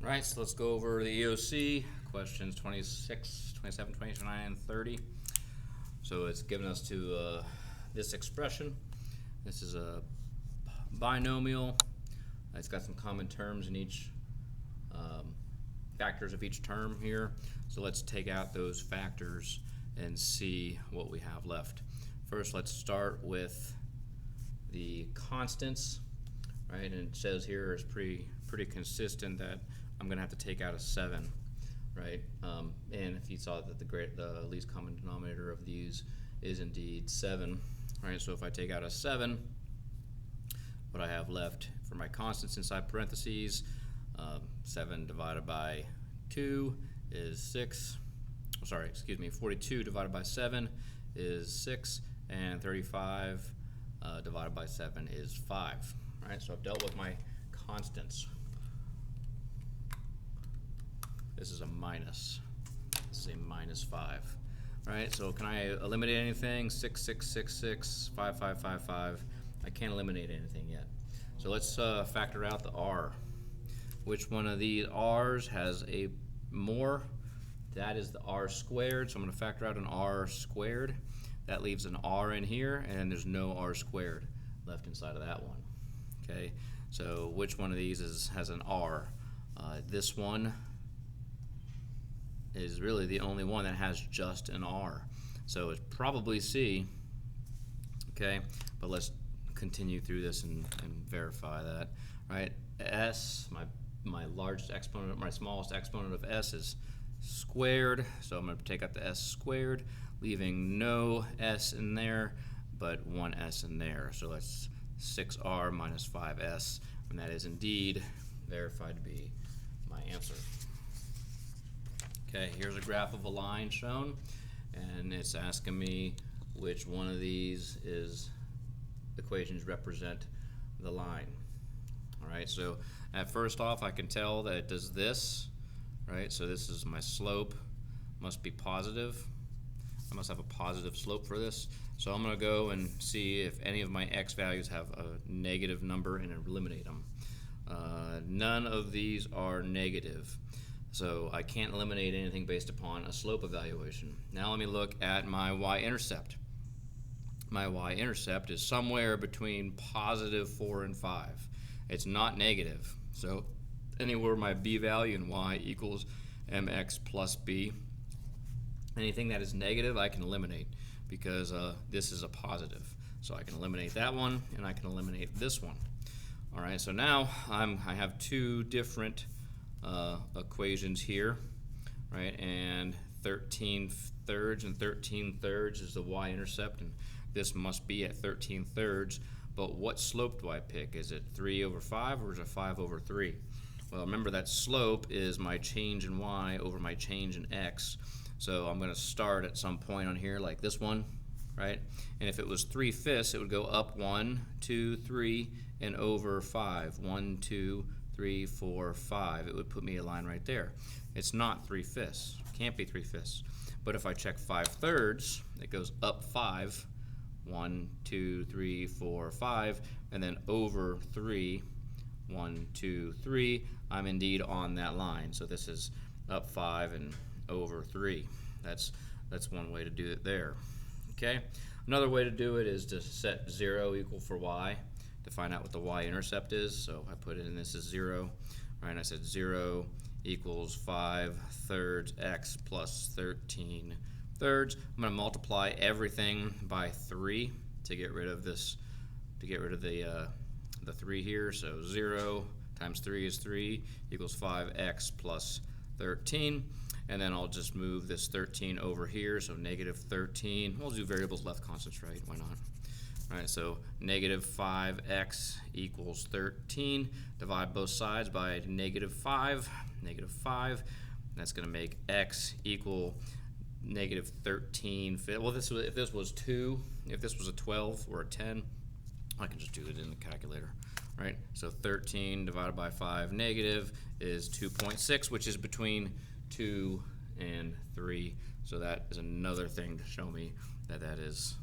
Right, so let's go over the EOC, questions 26, 27, 29, and 30. So it's given us to this expression. This is a binomial. It's got some common terms in each factors of each term here. So let's take out those factors and see what we have left. First, let's start with the constants, right? And it says here it's pretty consistent that I'm going to have to take out a 7, right? And if you saw that the least common denominator of these is indeed 7, right? So if I take out a 7, what I have left for my constants inside parentheses, 7 divided by 2 is 6. Sorry, excuse me, 42 divided by 7 is 6, and 35 divided by 7 is 5. All right, so I've dealt with my constants. This is a minus. This is a minus 5. All right, so can I eliminate anything? 6, 6, 6, 6, 5, 5, 5, 5. I can't eliminate anything yet. So let's factor out the r. Which one of these r's has a more? That is the r squared, so I'm going to factor out an r squared. That leaves an r in here, and there's no r squared left inside of that one. Okay, so which one of these has an r? This one is really the only one that has just an r. So it's probably C. Okay, but let's continue through this and verify that. Right, s, my largest exponent, my smallest exponent of s is squared, so I'm going to take out the s squared, leaving no s in there, but one s in there. So that's 6r minus 5s, and that is indeed verified to be my answer. Okay, here's a graph of a line shown, and it's asking me which one of these equations represent the line. All right, so at first off, I can tell that it does this, right? So this is my slope, must be positive. I must have a positive slope for this. So I'm going to go and see if any of my x values have a negative number and eliminate them. None of these are negative. So I can't eliminate anything based upon a slope evaluation. Now let me look at my y-intercept. My y-intercept is somewhere between positive 4 and 5. It's not negative. So anywhere my b value in y equals mx plus b, anything that is negative I can eliminate because this is a positive. So I can eliminate that one and I can eliminate this one. All right, so now I have two different equations here, right? And 13 thirds and 13 thirds is the y-intercept, and this must be at 13 thirds. But what slope do I pick? Is it 3 over 5 or is it 5 over 3? Well, remember that slope is my change in y over my change in x. So I'm going to start at some point on here like this one, right? And if it was 3/5, it would go up 1, 2, 3, and over 5. 1, 2, 3, 4, 5. It would put me a line right there. It's not 3/5. Can't be 3/5. But if I check 5 thirds, it goes up 5. 1, 2, 3, 4, 5, and then over 3. 1, 2, 3. I'm indeed on that line. So this is up 5 and over 3. That's one way to do it there. Okay. Another way to do it is to set 0 equal for y to find out what the y-intercept is. So I put it in this as 0. Right, and I said 0 equals 5 thirds x plus 13 thirds. I'm going to multiply everything by 3 to get rid of this, to get rid of the 3 here. So 0 times 3 is 3 equals 5x plus 13. And then I'll just move this 13 over here, so negative 13. We'll do variables left constants, right? Why not? All right, so negative 5x equals 13. Divide both sides by negative 5. Negative 5. That's going to make x equal negative 13. Well, if this was 2, if this was a 12 or a 10, I can just do it in the calculator, right? So 13 divided by 5 negative is 2.6, which is between 2 and 3. So that is another thing to show me that that is,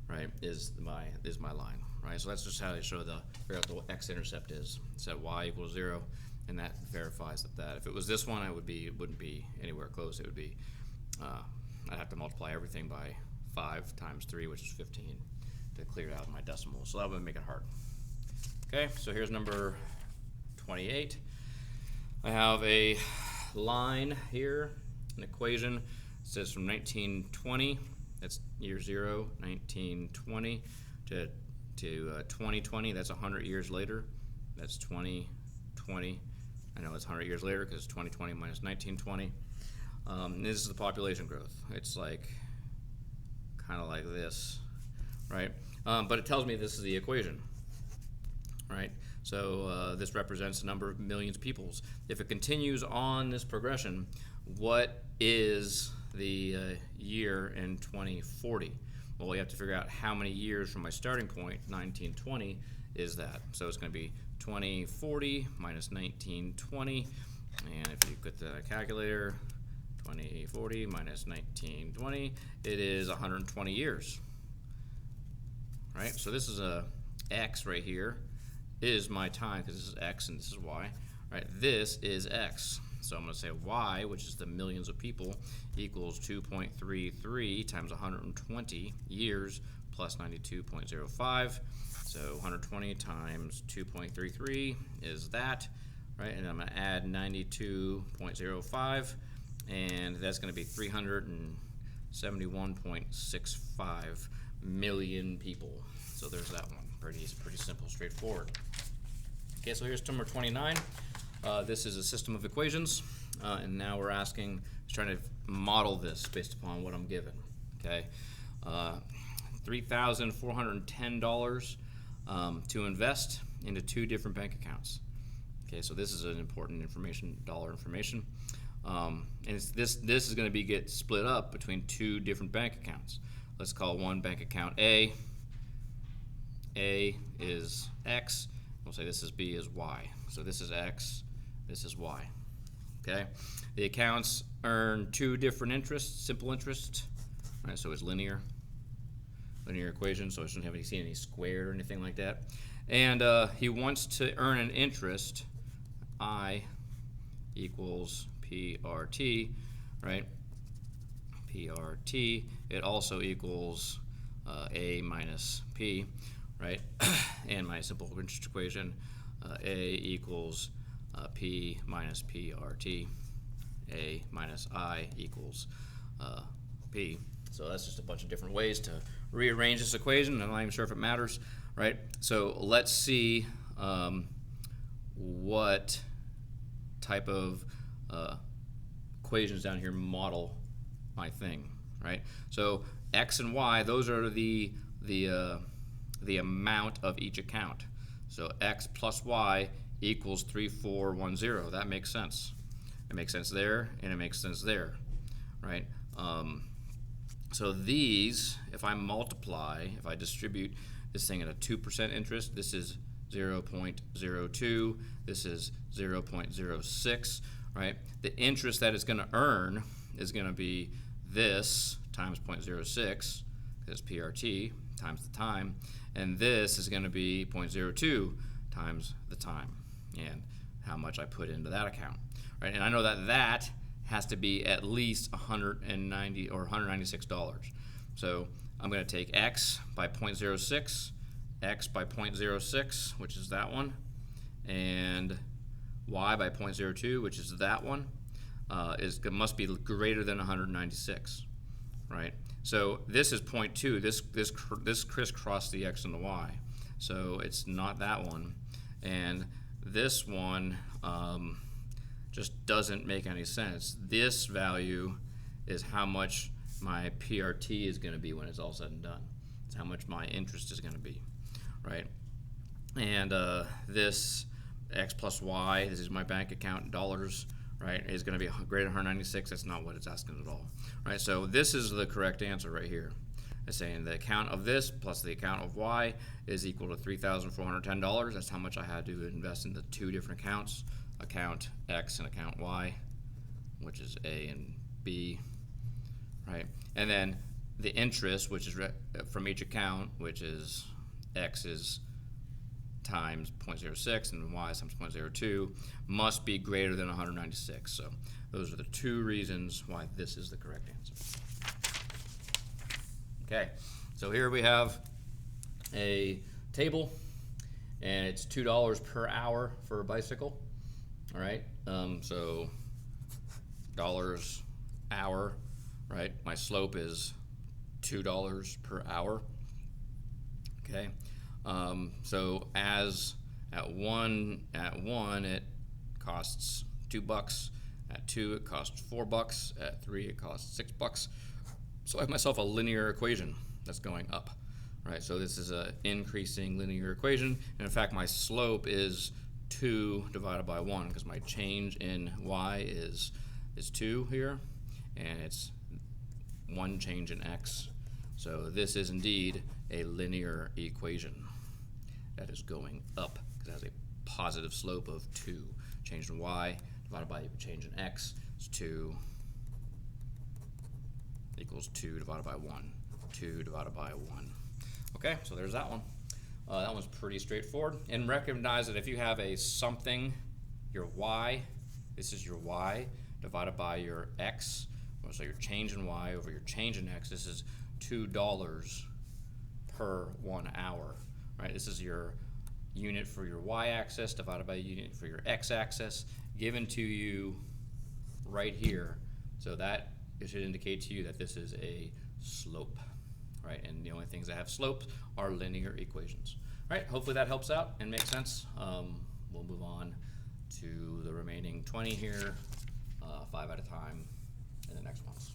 right, is my line, right? So that's just how they show figure out what x-intercept is. Set y equals 0 and that verifies that. If it was this one, it wouldn't be anywhere close. It would be, I'd have to multiply everything by 5 times 3, which is 15, to clear out my decimals. So that would make it hard. Okay, so here's number 28. I have a line here, an equation. It says from 1920, that's year 0, 1920 to 2020, that's 100 years later. That's 2020. I know it's 100 years later because 2020 minus 1920. This is the population growth. It's like kind of like this, right? But it tells me this is the equation, right? So this represents the number of millions of people. If it continues on this progression, what is the year in 2040? Well, we have to figure out how many years from my starting point, 1920, is that. So it's going to be 2040 minus 1920, and if you put the calculator, 2040 minus 1920, it is 120 years, right? So this is a x right here, is my time, because this is x and this is y, right? This is x. So I'm going to say y, which is the millions of people, equals 2.33 times 120 years plus 92.05. So 120 times 2.33 is that, right? And I'm going to add 92.05, and that's going to be 371.65 million people. So there's that one. Pretty simple, straightforward. Okay, so here's number 29. This is a system of equations, and now we're trying to model this based upon what I'm given. Okay, $3,410 to invest into 2 different bank accounts. Okay, so this is an important dollar information, and this is going to get split up between 2 different bank accounts. Let's call one bank account A. A is X. We'll say this is B is Y. So this is X. This is Y. Okay. The accounts earn 2 different interests, simple interest. Right. So it's linear equation. So it shouldn't have any squared or anything like that. And he wants to earn an interest. I equals PRT. Right. PRT. It also equals A minus P. Right, and my simple interest equation, A equals P minus PRT, A minus I equals P. So that's just a bunch of different ways to rearrange this equation. I'm not even sure if it matters, right? So let's see what type of equations down here model my thing, right? So X and Y, those are the amount of each account. So X plus Y equals 3410. That makes sense. It makes sense there, and it makes sense there, right? So these, if I distribute this thing at a 2% interest, this is 0.02, this is 0.06, right? The interest that it's going to earn is going to be this times 0.06, that's PRT, times the time, and this is going to be 0.02 times the time and how much I put into that account, right? And I know that has to be at least $190 or $196. So I'm going to take X by 0.06, X by 0.06, which is that one, and Y by 0.02, which is that one. It must be greater than 196, right? So this is 0.2. This crisscrossed the X and the Y, so it's not that one. And this one just doesn't make any sense. This value is how much my PRT is going to be when it's all said and done. It's how much my interest is going to be, right? And this X plus Y, this is my bank account in dollars, right, is going to be greater than 196. That's not what it's asking at all, right? So this is the correct answer right here. It's saying the account of this plus the account of Y is equal to $3,410. That's how much I had to invest in the 2 different accounts, account X and account Y, which is A and B, right? And then the interest, which is from each account, which is X is times 0.06 and y times 0.02 must be greater than 196. So those are the two reasons why this is the correct answer. Okay, so here we have a table, and it's $2 per hour for a bicycle. All right, so dollars hour, right? My slope is $2 per hour. Okay, so as at one it costs $2. At 2 it costs $4. At 3 it costs $6. So I have myself a linear equation that's going up, right? So this is an increasing linear equation, and in fact my slope is 2 divided by 1 because my change in y is 2 here, and it's 1 change in x. So this is indeed a linear equation that is going up because it has a positive slope of 2. Change in y divided by change in x is 2 equals 2 divided by 1. 2 divided by 1. Okay, so there's that one. That one's pretty straightforward. And recognize that if you have a something, your y, this is your y, divided by your x, so your change in y over your change in x, this is $2 per 1 hour, right? This is your unit for your y-axis divided by unit for your x-axis given to you right here. So that it should indicate to you that this is a slope, right? And the only things that have slopes are linear equations. All right, hopefully that helps out and makes sense. We'll move on to the remaining 20 here, 5 at a time in the next ones.